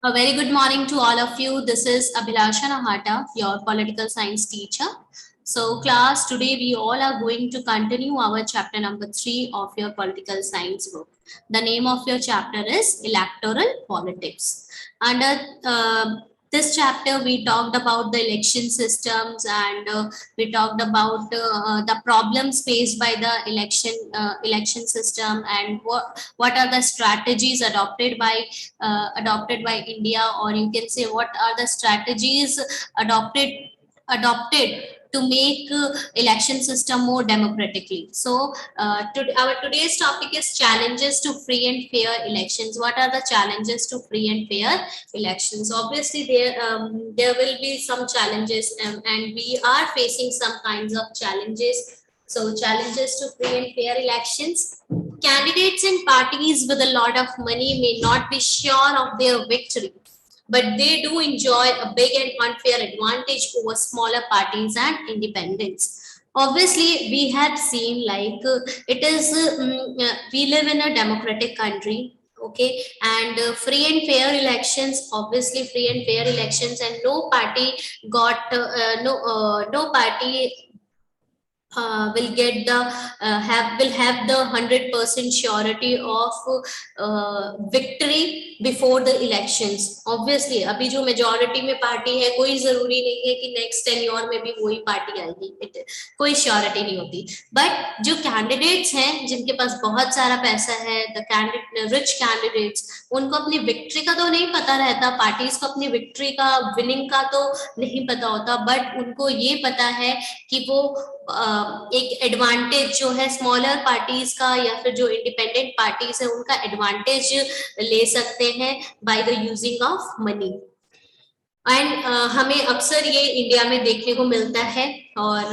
A very good morning to all of you. This is Abhilasha Nahata, your political science teacher. So, class, today we all are going to continue our chapter number 3 of your political science book. The name of your chapter is Electoral Politics. Under this chapter, we talked about the election systems and we talked about the problems faced by the election system and what are the strategies adopted by India, or you can say what are the strategies adopted to make election system more democratically. So our today's topic is challenges to free and fair elections. What are the challenges to free and fair elections? Obviously, there will be some challenges, and we are facing some kinds of challenges. So challenges to free and fair elections. Candidates and parties with a lot of money may not be sure of their victory, but they do enjoy a big and unfair advantage over smaller parties and independents. Obviously, we have seen we live in a democratic country, okay, and free and fair elections, obviously free and fair elections, and no party got no party will get the will have the 100% surety of victory before the elections. Obviously अभी जो majority में party है, कोई जरूरी नहीं है कि next tenure में भी वही party आएगी, कोई surety नहीं होती. But जो candidates हैं जिनके पास बहुत सारा पैसा है, the rich candidates, उनको अपनी victory का तो नहीं पता रहता, parties को अपनी victory का winning का तो नहीं पता होता, but उनको ये पता है कि वो एक एडवांटेज जो है स्मॉलर पार्टीज का या फिर जो इंडिपेंडेंट पार्टीज है उनका एडवांटेज ले सकते हैं by the using of money. And हमें अक्सर ये इंडिया में देखने को मिलता है. और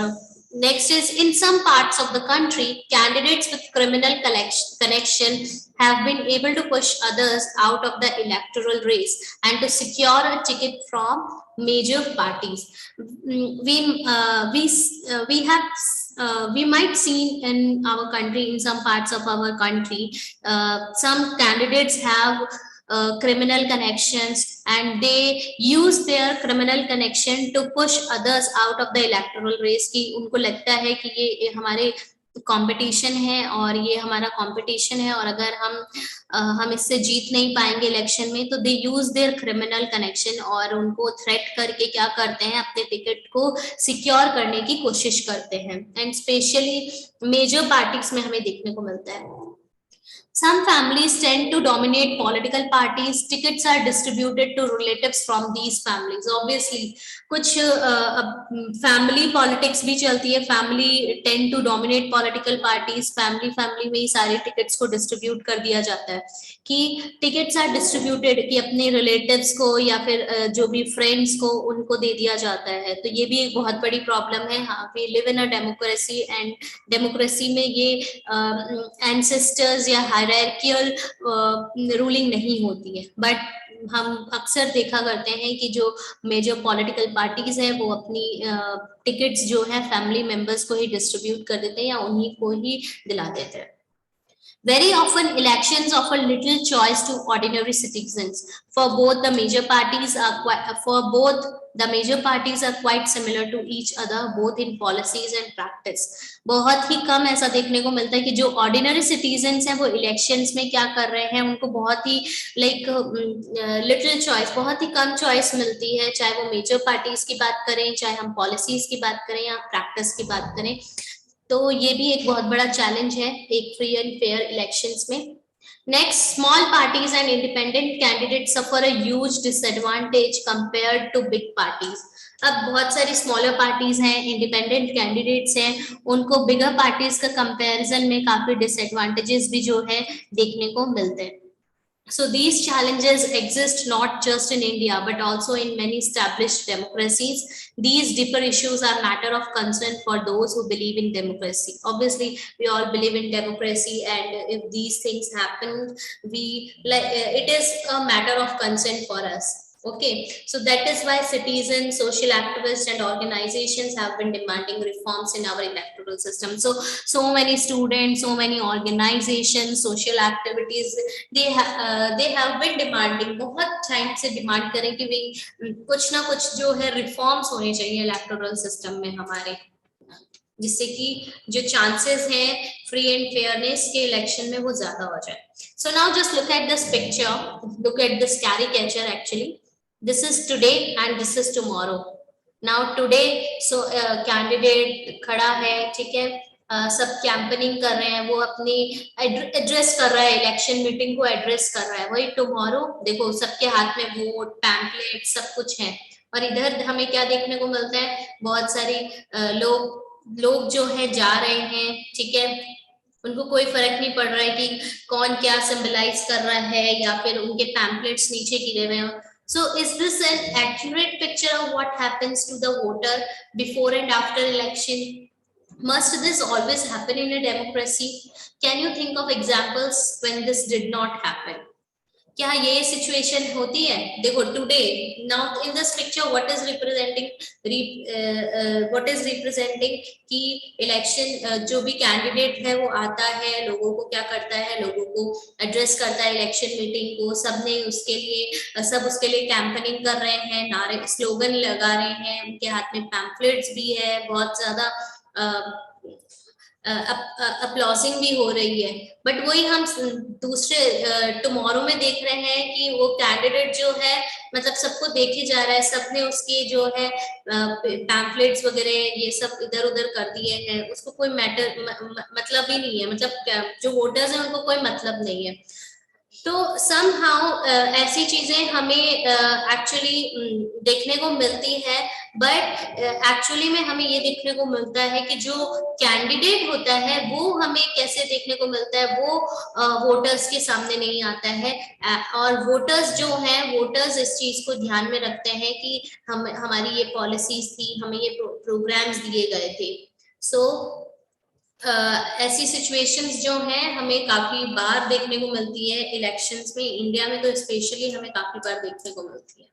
next is, in some parts of the country, candidates with criminal connection have been able to push others out of the electoral race and to secure a ticket from major parties. We might see in our country, in some parts of our country, some candidates have criminal connections, and they use their criminal connection to push others out of the electoral race. कि उनको लगता है कि ये हमारे competition है और ये हमारा कंपटीशन है, और अगर हम इससे जीत नहीं पाएंगे इलेक्शन में, तो दे यूज देयर क्रिमिनल कनेक्शन और उनको थ्रेट करके क्या करते हैं, अपने टिकट को सिक्योर करने की कोशिश करते हैं. एंड स्पेशली मेजर पार्टीज में हमें देखने को मिलता है. Some families tend to dominate political parties. Tickets are distributed to relatives from these families. Obviously, कुछ family politics भी चलती है. Family tend to dominate political parties. Family में ही सारे tickets को distribute कर दिया जाता है. कि tickets are distributed कि अपने relatives को या फिर जो भी friends को उनको दे दिया जाता है. तो ये भी एक बहुत बड़ी problem है. हाँ, we live in a democracy, and democracy में ये ancestors या हायरार्कियल रूलिंग नहीं होती है. बट हम अक्सर देखा करते हैं कि जो मेजर पॉलिटिकल पार्टीज है वो अपनी टिकट्स जो है फैमिली मेंबर्स को ही डिस्ट्रीब्यूट कर देते हैं या उन्हीं को ही दिला देते हैं. Very often, elections offer little choice to ordinary citizens. For both the major parties are quite similar to each other, both in policies and practice. बहुत ही कम ऐसा देखने को मिलता है कि जो ordinary citizens हैं वो elections में क्या कर रहे हैं, उनको बहुत ही little choice, बहुत ही कम choice मिलती है, चाहे वो major parties की बात करें, चाहे हम policies की बात करें या practice की बात करें. तो ये भी एक बहुत बड़ा चैलेंज है एक फ्री एंड फेयर इलेक्शंस में. Next, small parties and independent candidate suffer a huge disadvantage compared to big parties. अब बहुत सारी स्मॉलर पार्टीज हैं, इंडिपेंडेंट कैंडिडेट्स हैं, उनको बिगर पार्टीज का कंपैरिजन में काफी डिसएडवांटेजेस भी जो है देखने को मिलते हैं. So these challenges exist not just in India, but also in many established democracies. These deeper issues are matter of concern for those who believe in democracy. Obviously, we all believe in democracy, and if these things happen, it is a matter of concern for us. Okay, so that is why citizens, social activists, and organizations have been demanding reforms in our electoral system. So many students, so many organizations, social activities, they have been demanding, बहुत time से demand करें कि भाई कुछ ना कुछ जो है reforms होने चाहिए electoral system में हमारे, जिससे कि जो chances हैं free and fairness के election में वो ज्यादा हो जाए. So now just look at this picture, look at this caricature actually. This is today and this is tomorrow. Now today, so candidate खड़ा है, ठीक है, सब कैंपेनिंग कर रहे हैं, वो अपनी एड्रेस कर रहा है, इलेक्शन मीटिंग को एड्रेस कर रहा है. वही टुमारो देखो सबके हाथ में वोट, पैम्पलेट, सब कुछ है. और इधर हमें क्या देखने को मिलता है, बहुत सारी लोग जो है जा रहे हैं, ठीक है, उनको कोई फर्क नहीं पड़ रहा है कि कौन क्या सिंबलाइज कर रहा है, या फिर उनके पैम्पलेट्स नीचे गिरे हुए हैं. So is this an accurate picture of what happens to the voter before and after election? Must this always happen in a democracy? Can you think of examples when this did not happen? क्या ये situation होती है? देखो today now in this picture what is representing कि election जो भी candidate है वो आता है, लोगों को क्या करता है, लोगों को एड्रेस करता है इलेक्शन मीटिंग को, सबने उसके लिए सब उसके लिए कैंपेनिंग कर रहे हैं, नारे स्लोगन लगा रहे हैं, उनके हाथ में पैम्फलेट्स भी है, बहुत ज्यादा अपलॉजिंग भी हो रही है. बट वही हम दूसरे टुमारो में देख रहे हैं कि वो कैंडिडेट जो है मतलब सबको देखे जा रहा है, सबने उसके जो है पैम्फलेट्स वगैरह ये सब इधर उधर कर दिए हैं, उसको कोई मैटर मतलब ही नहीं है, मतलब जो वोटर्स हैं उनको कोई मतलब नहीं है. तो समहाउ ऐसी चीजें हमें एक्चुअली देखने को मिलती है. बट एक्चुअली में हमें ये देखने को मिलता है कि जो कैंडिडेट होता है वो हमें कैसे देखने को मिलता है, वो वोटर्स के सामने नहीं आता है. और वोटर्स जो हैं, वोटर्स इस चीज को ध्यान में रखते हैं कि हमारी ये पॉलिसीज थी, हमें ये प्रोग्राम्स दिए गए थे. सो ऐसी सिचुएशंस जो हैं हमें काफी बार देखने को मिलती है इलेक्शंस में, इंडिया में तो स्पेशली हमें काफी बार देखने को मिलती है.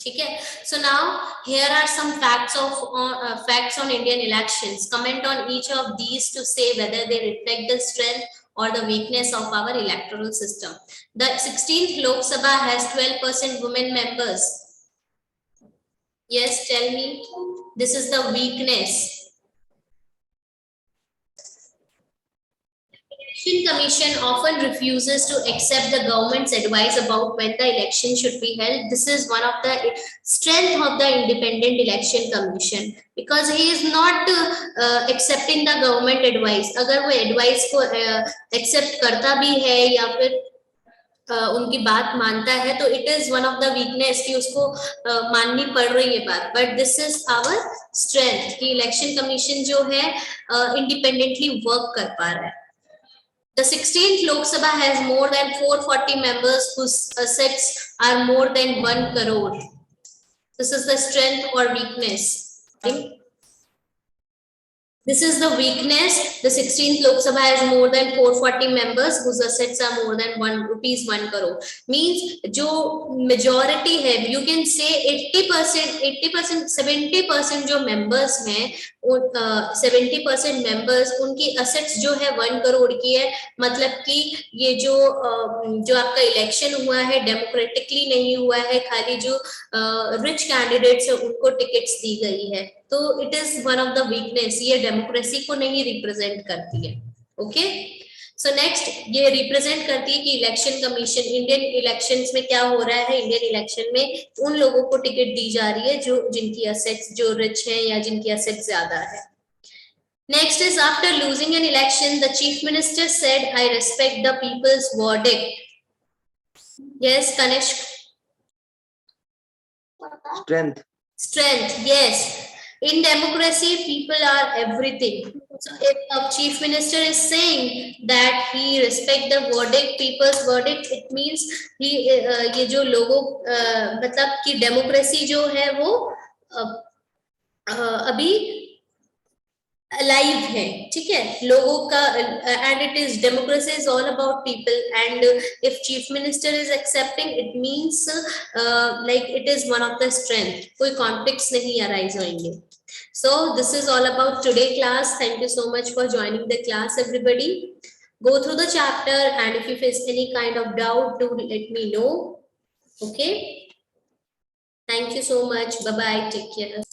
ठीक है. So now here are some facts on Indian elections. Comment on each of these to say whether they reflect the strength or the weakness of our electoral system. The 16th Lok Sabha has 12% women members. Yes, tell me. This is the weakness. Election Commission often refuses to accept the government's advice about when the election should be held. This is one of the strength of the Independent Election Commission, because he is not accepting the government advice. अगर वो advice को accept करता भी है या फिर उनकी बात मानता है, तो it is one of the weakness कि उसको माननी पड़ रही है बात. But this is our strength कि इलेक्शन कमीशन जो है इंडिपेंडेंटली वर्क कर पा रहा है. The 16th Lok Sabha has more than 440 members whose assets are more than 1 crore. This is the strength or weakness. Okay? This is the weakness. The 16th Lok Sabha has more than 440 members whose assets are more than 1 crore. Means जो majority है, you can say 80%, 70% जो members हैं, 70% members उनकी assets जो है 1 करोड़ की है. मतलब कि ये जो आपका इलेक्शन हुआ है डेमोक्रेटिकली नहीं हुआ है, खाली जो रिच कैंडिडेट्स है उनको टिकट्स दी गई है. तो it is one of the weakness, ये डेमोक्रेसी को नहीं रिप्रेजेंट करती है. ओके. सो नेक्स्ट ये रिप्रेजेंट करती है कि इलेक्शन कमीशन इंडियन इलेक्शंस में क्या हो रहा है, इंडियन इलेक्शन में उन लोगों को टिकट दी जा रही है जो जिनकी असेट्स जो रिच है या जिनकी असेट्स ज्यादा है. Next is after losing an election, the chief minister said, "I respect the people's verdict." Yes, Kanishk. Strength, yes. In democracy, people are everything. So if a chief minister is saying that he respect the verdict, people's verdict, it means he ये जो लोगों मतलब कि democracy जो है वो अभी live है, ठीक है, लोगों का, and it is democracy is all about people, and if chief minister is accepting it means like it is one of the strength, कोई कॉन्फ्लिक्ट्स नहीं अराइज होंगे. So this is all about today class. Thank you so much for joining the class, everybody. Go through the chapter, and if you face any kind of doubt, do let me know. Okay. Thank you so much. Bye bye. Take care.